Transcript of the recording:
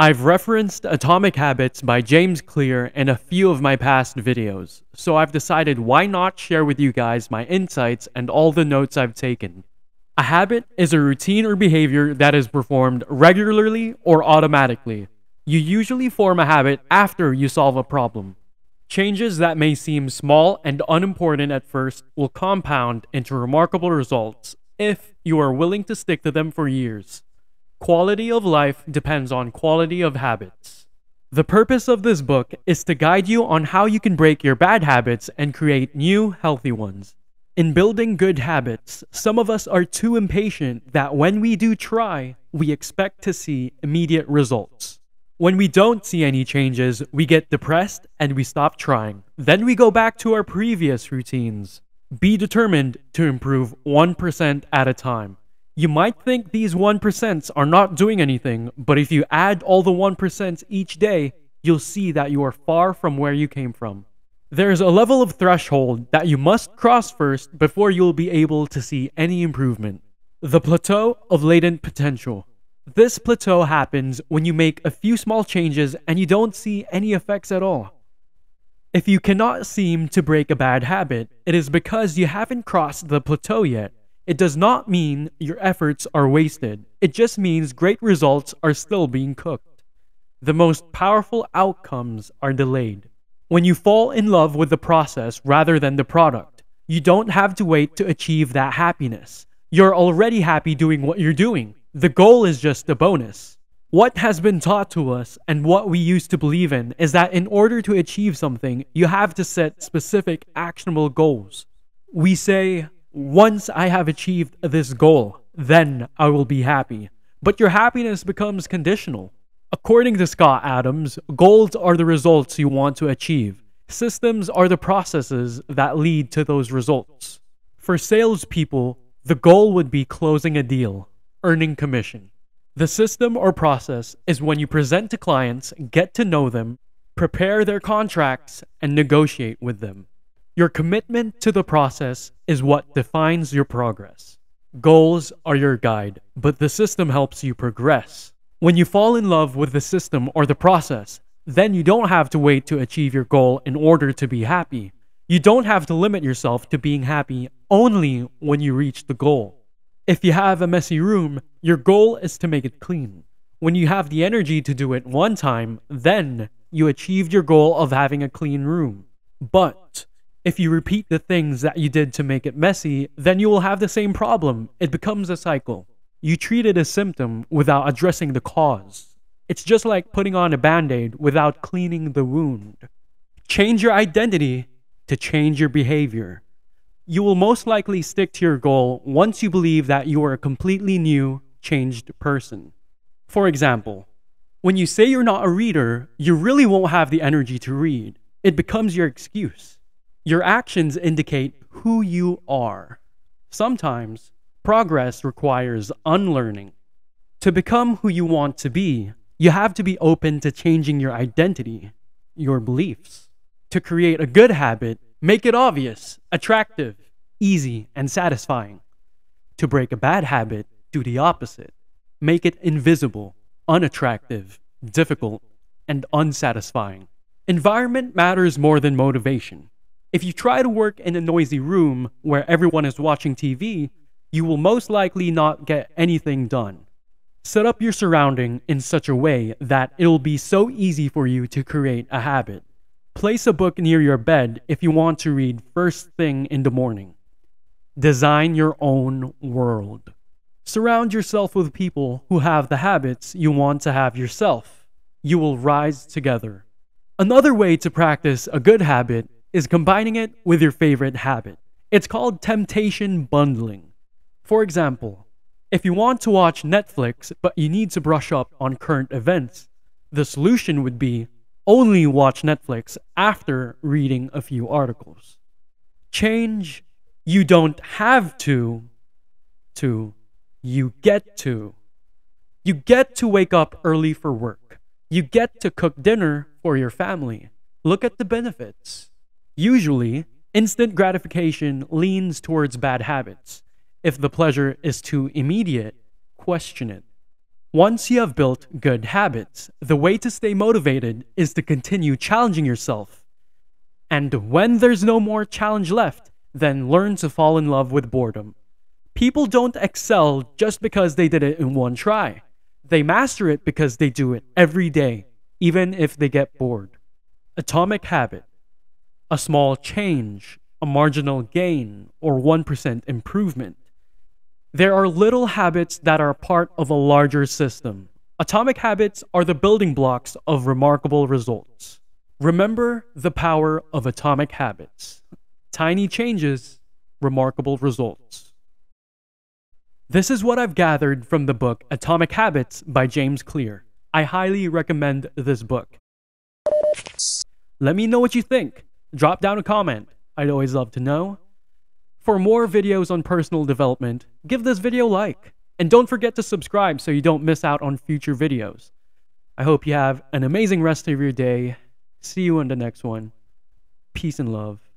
I've referenced Atomic Habits by James Clear in a few of my past videos, so I've decided why not share with you guys my insights and all the notes I've taken. A habit is a routine or behavior that is performed regularly or automatically. You usually form a habit after you solve a problem. Changes that may seem small and unimportant at first will compound into remarkable results if you are willing to stick to them for years. Quality of life depends on quality of habits. The purpose of this book is to guide you on how you can break your bad habits and create new, healthy ones. In building good habits, some of us are too impatient that when we do try, we expect to see immediate results. When we don't see any changes, we get depressed and we stop trying. Then we go back to our previous routines. Be determined to improve 1% at a time. You might think these 1% are not doing anything, but if you add all the 1% each day, you'll see that you are far from where you came from. There's a level of threshold that you must cross first before you'll be able to see any improvement. The plateau of latent potential. This plateau happens when you make a few small changes and you don't see any effects at all. If you cannot seem to break a bad habit, it is because you haven't crossed the plateau yet. It does not mean your efforts are wasted. It just means great results are still being cooked. The most powerful outcomes are delayed. When you fall in love with the process rather than the product, you don't have to wait to achieve that happiness. You're already happy doing what you're doing. The goal is just a bonus. What has been taught to us and what we used to believe in is that in order to achieve something, you have to set specific actionable goals. We say, once I have achieved this goal, then I will be happy. But your happiness becomes conditional. According to Scott Adams, goals are the results you want to achieve. Systems are the processes that lead to those results. For salespeople, the goal would be closing a deal, earning commission. The system or process is when you present to clients, get to know them, prepare their contracts, and negotiate with them. Your commitment to the process is what defines your progress. Goals are your guide, but the system helps you progress. When you fall in love with the system or the process, then you don't have to wait to achieve your goal in order to be happy. You don't have to limit yourself to being happy only when you reach the goal. If you have a messy room, your goal is to make it clean. When you have the energy to do it one time, then you achieved your goal of having a clean room. But if you repeat the things that you did to make it messy, then you will have the same problem. It becomes a cycle. You treated a symptom without addressing the cause. It's just like putting on a band-aid without cleaning the wound. Change your identity to change your behavior. You will most likely stick to your goal once you believe that you are a completely new, changed person. For example, when you say you're not a reader, you really won't have the energy to read. It becomes your excuse. Your actions indicate who you are. Sometimes, progress requires unlearning. To become who you want to be, you have to be open to changing your identity, your beliefs. To create a good habit, make it obvious, attractive, easy, and satisfying. To break a bad habit, do the opposite. Make it invisible, unattractive, difficult, and unsatisfying. Environment matters more than motivation. If you try to work in a noisy room where everyone is watching TV, you will most likely not get anything done. Set up your surrounding in such a way that it'll be so easy for you to create a habit. Place a book near your bed if you want to read first thing in the morning. Design your own world. Surround yourself with people who have the habits you want to have yourself. You will rise together. Another way to practice a good habit is combining it with your favorite habit. It's called temptation bundling. For example, if you want to watch Netflix but you need to brush up on current events, the solution would be only watch Netflix after reading a few articles. Change you don't have to you get to. You get to wake up early for work. You get to cook dinner for your family. Look at the benefits. Usually, instant gratification leans towards bad habits. If the pleasure is too immediate, question it. Once you have built good habits, the way to stay motivated is to continue challenging yourself. And when there's no more challenge left, then learn to fall in love with boredom. People don't excel just because they did it in one try. They master it because they do it every day, even if they get bored. Atomic habit. A small change, a marginal gain, or 1% improvement. There are little habits that are part of a larger system. Atomic habits are the building blocks of remarkable results. Remember the power of atomic habits. Tiny changes, remarkable results. This is what I've gathered from the book Atomic Habits by James Clear. I highly recommend this book. Let me know what you think. Drop down a comment. I'd always love to know. For more videos on personal development, give this video a like. And don't forget to subscribe so you don't miss out on future videos. I hope you have an amazing rest of your day. See you on the next one. Peace and love.